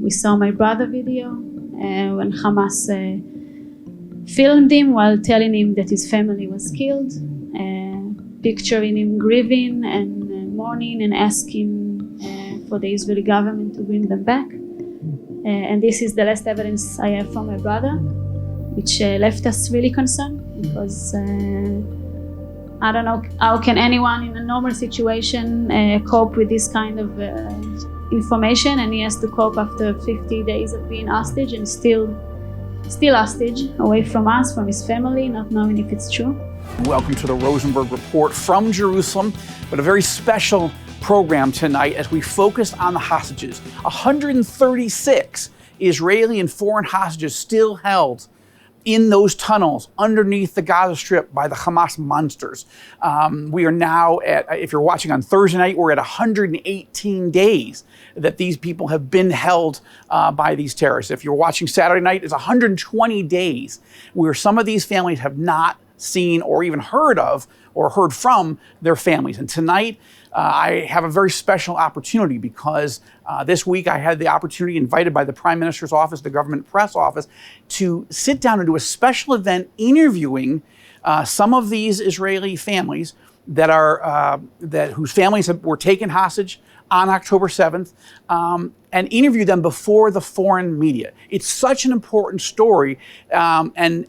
We saw my brother video when Hamas filmed him while telling him that his family was killed, picturing him grieving and mourning and asking for the Israeli government to bring them back. And this is the last evidence I have from my brother, which left us really concerned, because I don't know how can anyone in a normal situation cope with this kind of information, and he has to cope after 50 days of being hostage and still hostage, away from us, from his family, not knowing if it's true. Welcome to the Rosenberg Report from Jerusalem, but a very special program tonight as we focus on the hostages. 136 Israeli and foreign hostages still held in those tunnels underneath the Gaza Strip by the Hamas monsters. We are now at, if you're watching on Thursday night, we're at 118 days that these people have been held by these terrorists. If you're watching Saturday night, it's 120 days where some of these families have not seen or even heard of or heard from their families. And tonight, I have a very special opportunity because this week I had the opportunity, invited by the Prime Minister's office, the government press office, to sit down and do a special event interviewing some of these Israeli families that are whose families were taken hostage on October 7th, and interview them before the foreign media. It's such an important story, and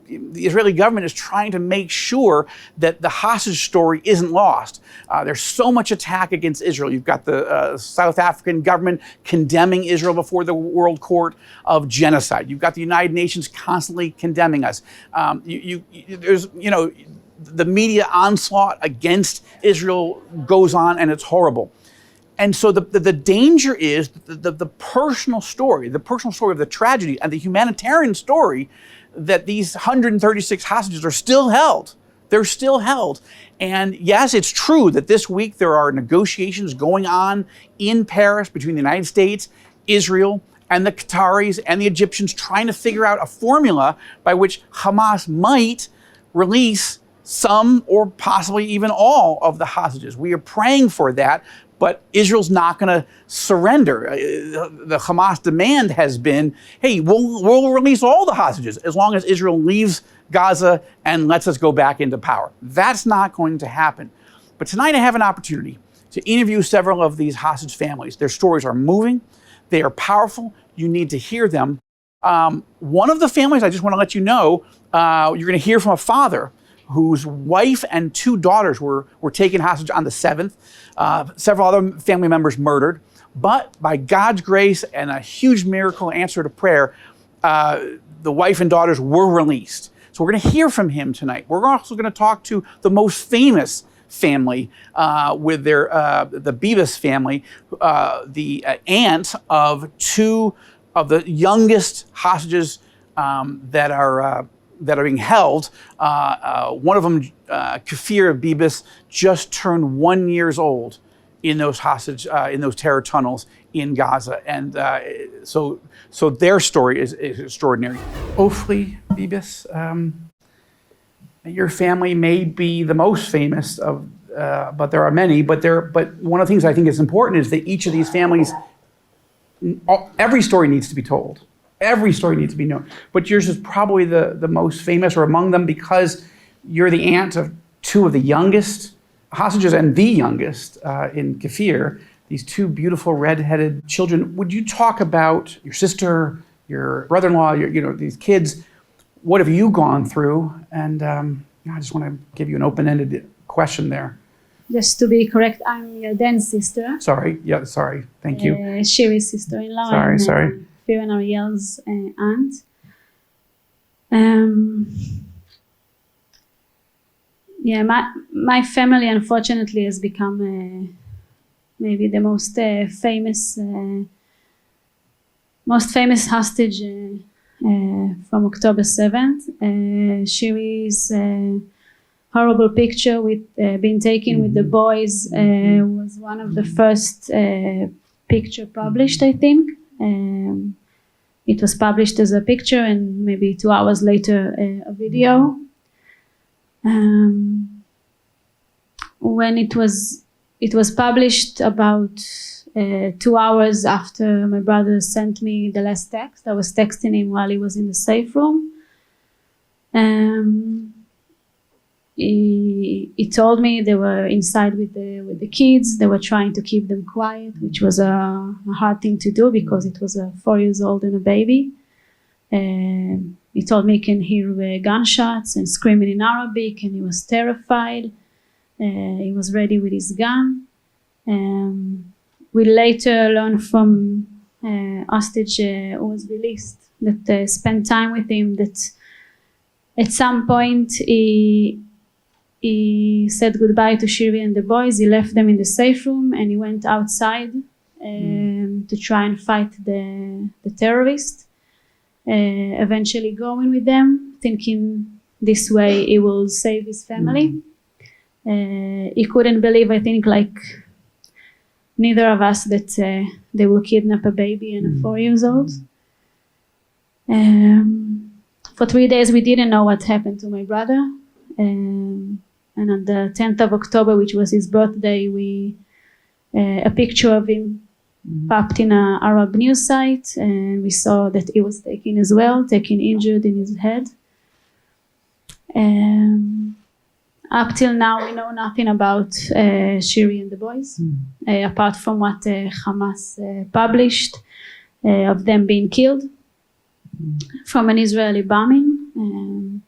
the Israeli government is trying to make sure that the hostage story isn't lost. There's so much attack against Israel. You've got the South African government condemning Israel before the World Court of Genocide. You've got the United Nations constantly condemning us. There's, the media onslaught against Israel goes on, and it's horrible. And so the danger is the personal story, of the tragedy and the humanitarian story, that these 136 hostages are still held. They're still held. And yes, it's true that this week there are negotiations going on in Paris between the United States, Israel, and the Qataris and the Egyptians, trying to figure out a formula by which Hamas might release some or possibly even all of the hostages. We are praying for that. But Israel's not going to surrender. The Hamas demand has been, hey, we'll release all the hostages as long as Israel leaves Gaza and lets us go back into power. That's not going to happen. But tonight I have an opportunity to interview several of these hostage families. Their stories are moving. They are powerful. You need to hear them. One of the families, I just want to let you know, you're going to hear from a father whose wife and two daughters were taken hostage on the 7th. Several other family members murdered. But by God's grace and a huge miracle answer to prayer, the wife and daughters were released. So we're going to hear from him tonight. We're also going to talk to the most famous family with the Bibas family, the aunt of two of the youngest hostages that are being held. One of them, Kafir Bibas, just turned 1 year old in those terror tunnels in Gaza, and so their story is extraordinary. Ofli Bibas, your family may be the most famous of, but there are many. But one of the things I think is important is that each of these families, every story needs to be told. Every story needs to be known. But yours is probably the most famous, or among them, because you're the aunt of two of the youngest hostages and the youngest in Kafir, these two beautiful red-headed children. Would you talk about your sister, your brother-in-law, these kids? What have you gone through? And I just want to give you an open-ended question there. Just to be correct, I'm your Dan's sister. Sorry. Yeah, sorry. Thank you. Shiri's sister-in-law. Sorry. Fir and Ariel's aunt. My family unfortunately has become maybe the most famous hostage from October 7th. Shiri's horrible picture being taken with the boys was one of the first picture published, I think. It was published as a picture, and maybe 2 hours later a video. When it was published about 2 hours after my brother sent me the last text. I was texting him while he was in the safe room. He told me they were inside with the kids. They were trying to keep them quiet, which was a hard thing to do because it was a 4 years old and a baby. He told me he can hear gunshots and screaming in Arabic, and he was terrified. He was ready with his gun. We later learned from hostage who was released that spent time with him that at some point he said goodbye to Shiri and the boys. He left them in the safe room and he went outside to try and fight the terrorists. Eventually going with them, thinking this way he will save his family. He couldn't believe, I think, like neither of us, that they will kidnap a baby and a 4 years old. For 3 days we didn't know what happened to my brother. And on the 10th of October, which was his birthday, a picture of him popped in an Arab news site, and we saw that he was taken as well, taken injured in his head. Up till now, we know nothing about Shiri and the boys, apart from what Hamas published of them being killed from an Israeli bombing.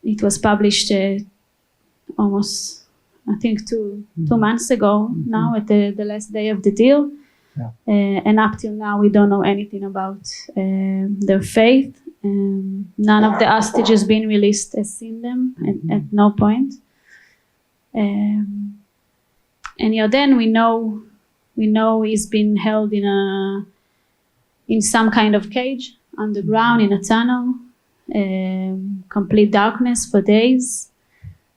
It was published almost, I think, two months ago now, at the last day of the deal. Yeah. And up till now, we don't know anything about their fate. None of the hostages being released has seen them at no point. And Yarden, we know he's been held in some kind of cage underground in a tunnel, complete darkness for days,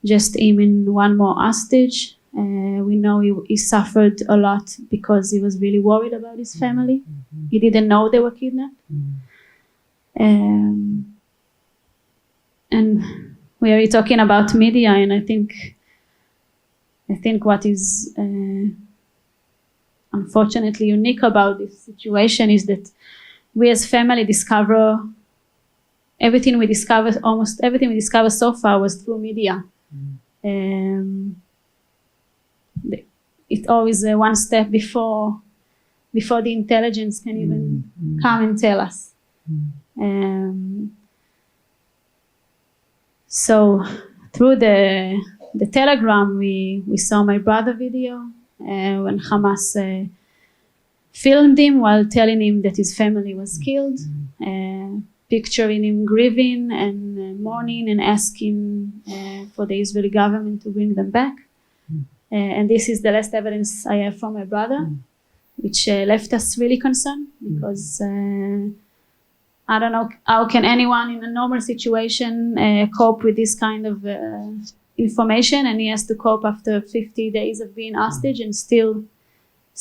just him and one more hostage. We know he suffered a lot because he was really worried about his family. He didn't know they were kidnapped. And we are talking about media, and I think what is unfortunately unique about this situation is that we as family discover almost everything we discover so far was through media. It's always one step before the intelligence can even come and tell us. So through the telegram, we saw my brother video when Hamas filmed him while telling him that his family was killed, picturing him grieving and mourning and asking for the Israeli government to bring them back. And this is the last evidence I have from my brother, which left us really concerned, because I don't know how can anyone in a normal situation cope with this kind of information, and he has to cope after 50 days of being hostage and still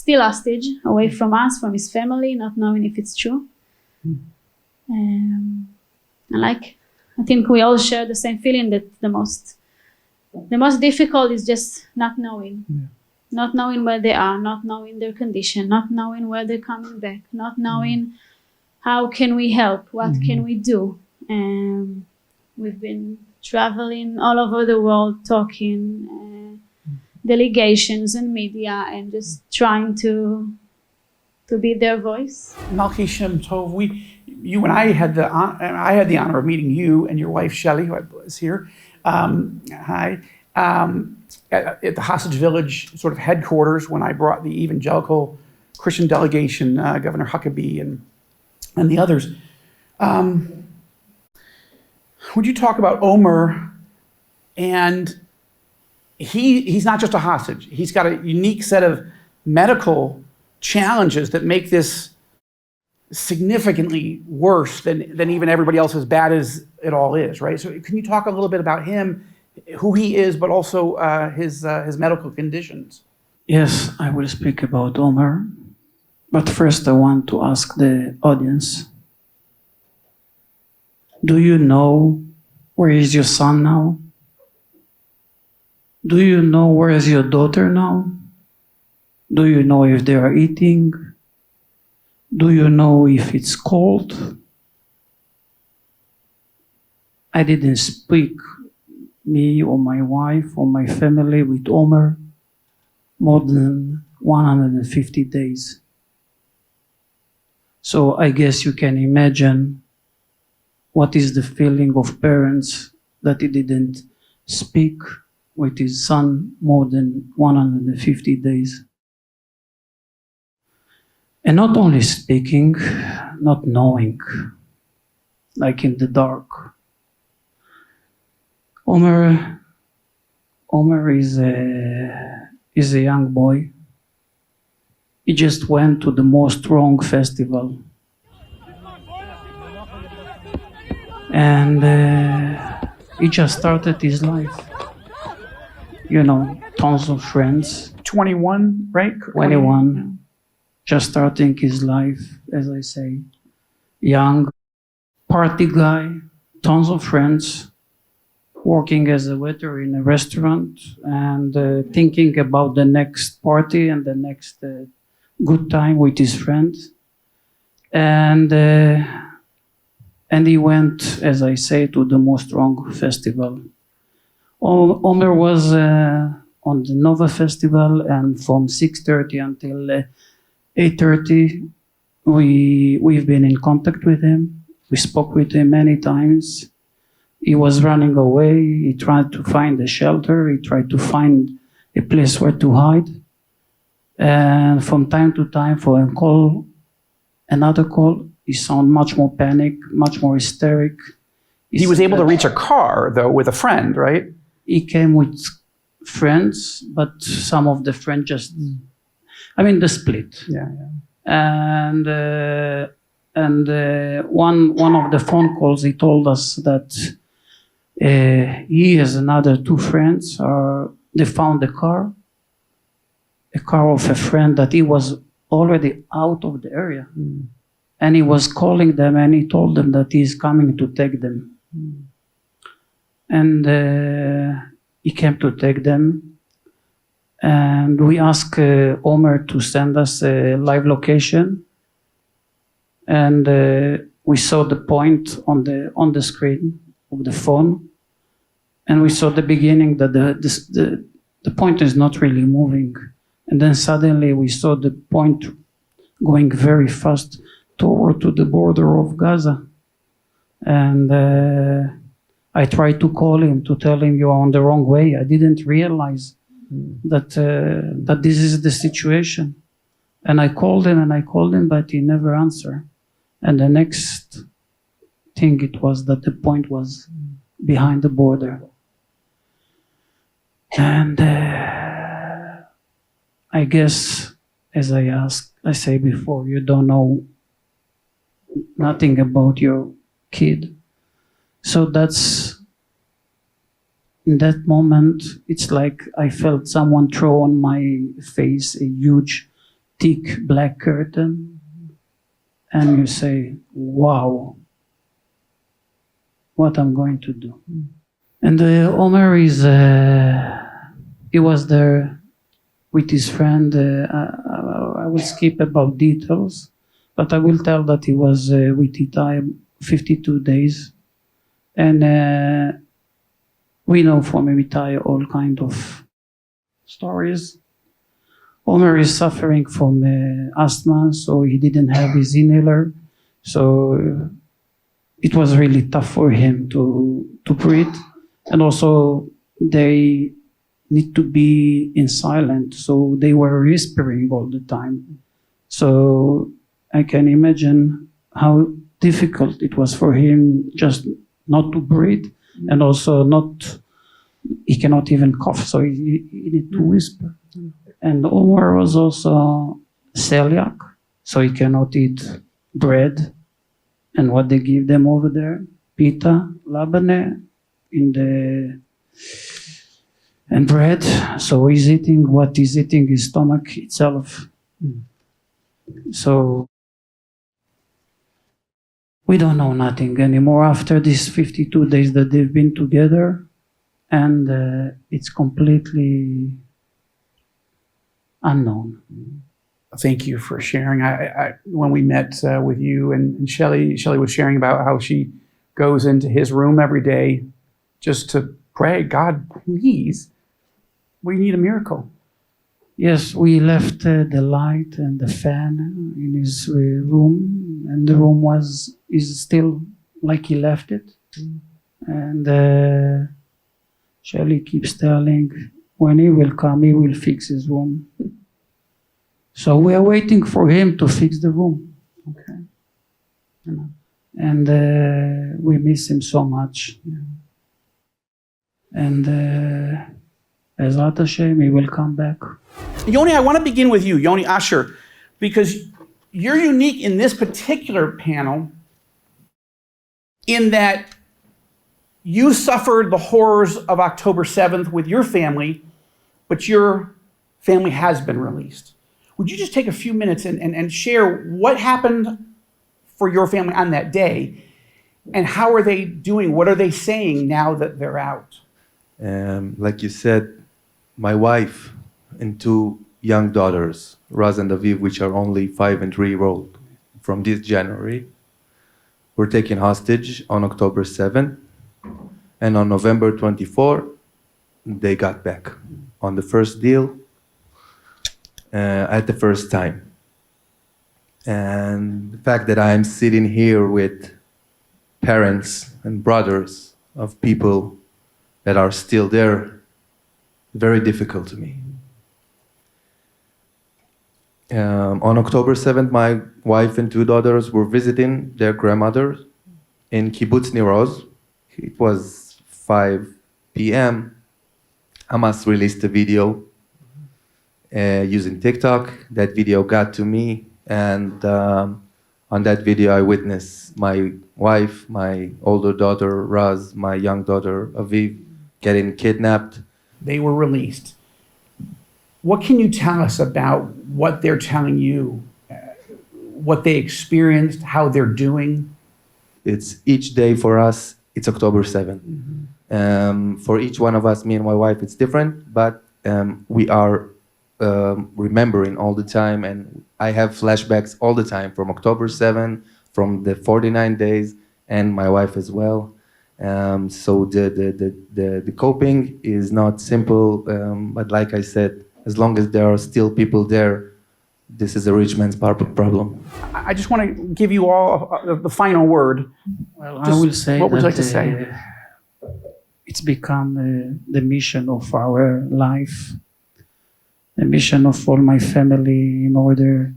hostage, away from us, from his family, not knowing if it's true. And I think we all share the same feeling that the most difficult is just not knowing. Not knowing where they are, not knowing their condition, not knowing where they're coming back, not knowing how can we help, what can we do. We've been traveling all over the world, talking, delegations and media, and just trying to be their voice. Malki Shem Tov, you and I had the honor of meeting you and your wife Shelley, who was here. Hi. At the hostage village sort of headquarters when I brought the evangelical Christian delegation, Governor Huckabee and the others. Would you talk about Omer? And he's not just a hostage. He's got a unique set of medical challenges that make this significantly worse than even everybody else, as bad as it all is, right? So can you talk a little bit about him, who he is, but also his medical conditions? Yes, I will speak about Omer. But first I want to ask the audience, do you know where is your son now? Do you know where is your daughter now? Do you know if they are eating? Do you know if it's cold? I didn't speak, me or my wife or my family, with Omer more than 150 days. So I guess you can imagine what is the feeling of parents that he didn't speak with his son more than 150 days. And not only speaking, not knowing, like in the dark. Omer is a young boy. He just went to the most wrong festival. And he just started his life. You know, tons of friends. 21, right? 21. Just starting his life, as I say. Young, party guy, tons of friends, working as a waiter in a restaurant, and thinking about the next party and the next good time with his friends. And he went, as I say, to the most wrong festival. Omer was on the Nova Festival, and from 6:30 until 8:30, we've been in contact with him. We spoke with him many times. He was running away. He tried to find a shelter. He tried to find a place where to hide. And from time to time, for a call, another call, he sounded much more panic, much more hysteric. He was able to reach a car, though, with a friend, right? He came with friends, but some of the friends just, they split. Yeah. And one of the phone calls, he told us that he has another two friends. They found a car of a friend that he was already out of the area. Mm. And he was calling them, and he told them that he's coming to take them. Mm. And he came to take them. And we asked Omer to send us a live location. And we saw the point on the screen of the phone. And we saw the beginning that the point is not really moving. And then suddenly we saw the point going very fast toward to the border of Gaza. And I tried to call him to tell him you are on the wrong way. I didn't realize that this is the situation. And I called him, but he never answered. And the next thing it was that the point was behind the border. And I guess, as I say before, you don't know nothing about your kid. So in that moment, it's like I felt someone throw on my face a huge, thick black curtain. And you say, wow, what I'm going to do. And Omer he was there with his friend. I will skip about details, but I will tell that he was with Itai 52 days. And we know from Itai all kind of stories. Omer is suffering from asthma, so he didn't have his inhaler. So it was really tough for him to breathe. And also they need to be in silent, so they were whispering all the time. So I can imagine how difficult it was for him just not to breathe, and also he cannot even cough, so he needed to whisper. And Omer was also celiac, so he cannot eat bread and what they give them over there, pita, labane, and bread. So he's eating what he's eating, his stomach itself. So we don't know nothing anymore after these 52 days that they've been together, and it's completely unknown. Thank you for sharing. When we met with you and Shelley was sharing about how she goes into his room every day just to pray, God, please, we need a miracle. Yes, we left the light and the fan in his room, and the room is still like he left it. And Shelley keeps telling, when he will come, he will fix his room. So we are waiting for him to fix the room. Okay. And we miss him so much. And Bezrat Hashem, he will come back. Yoni, I want to begin with you, Yoni Asher, because you're unique in this particular panel in that you suffered the horrors of October 7th with your family, but your family has been released. Would you just take a few minutes and share what happened for your family on that day, and how are they doing? What are they saying now that they're out? Like you said, my wife and two young daughters, Raz and Aviv, which are only 5 and 3 years old, from this January, were taken hostage on October 7th, and on November 24, they got back on the first deal at the first time. And the fact that I'm sitting here with parents and brothers of people that are still there, very difficult to me. On October 7th, my wife and two daughters were visiting their grandmother in Kibbutz Nir Oz. It was 5 p.m. Hamas released a video using TikTok. That video got to me, and on that video I witnessed my wife, my older daughter Raz, my young daughter Aviv getting kidnapped. They were released. What can you tell us about what they're telling you, what they experienced, how they're doing? It's each day for us, it's October 7th. Mm-hmm. For each one of us, me and my wife, it's different, but we are remembering all the time, and I have flashbacks all the time from October 7th, from the 49 days, and my wife as well. So the coping is not simple, but like I said, as long as there are still people there, this is a rich man's problem. I just want to give you all the final word. Well, I will say what would that you like to say? It's become the mission of our life, the mission of all my family, in order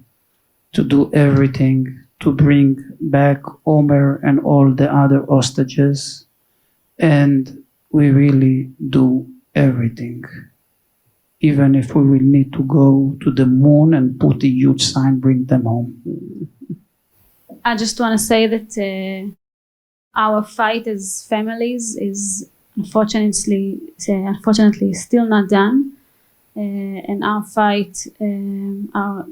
to do everything to bring back Omer and all the other hostages. And we really do everything. Even if we will need to go to the moon and put a huge sign, bring them home. I just want to say that our fight as families is unfortunately still not done. And our fight, the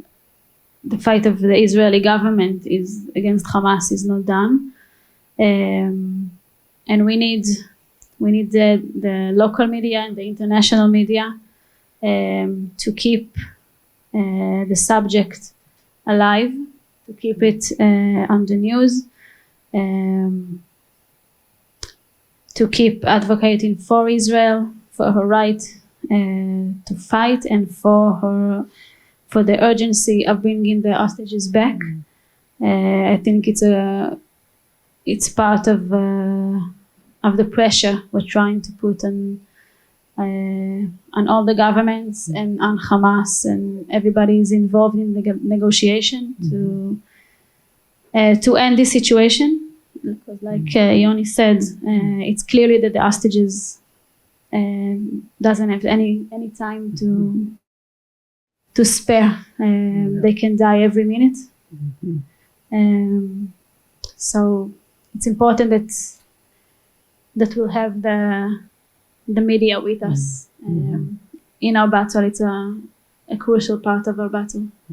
fight of the Israeli government is against Hamas is not done. And we need the local media and the international media to keep the subject alive, to keep it on the news, to keep advocating for Israel, for her right to fight, and for the urgency of bringing the hostages back. I think it's part of the pressure we're trying to put on all the governments and on Hamas, and everybody is involved in the negotiation to end this situation. Because like Yoni said, it's clearly that the hostages doesn't have any time to spare. They can die every minute. So it's important that we'll have the media with us in our battle. It's a crucial part of our battle.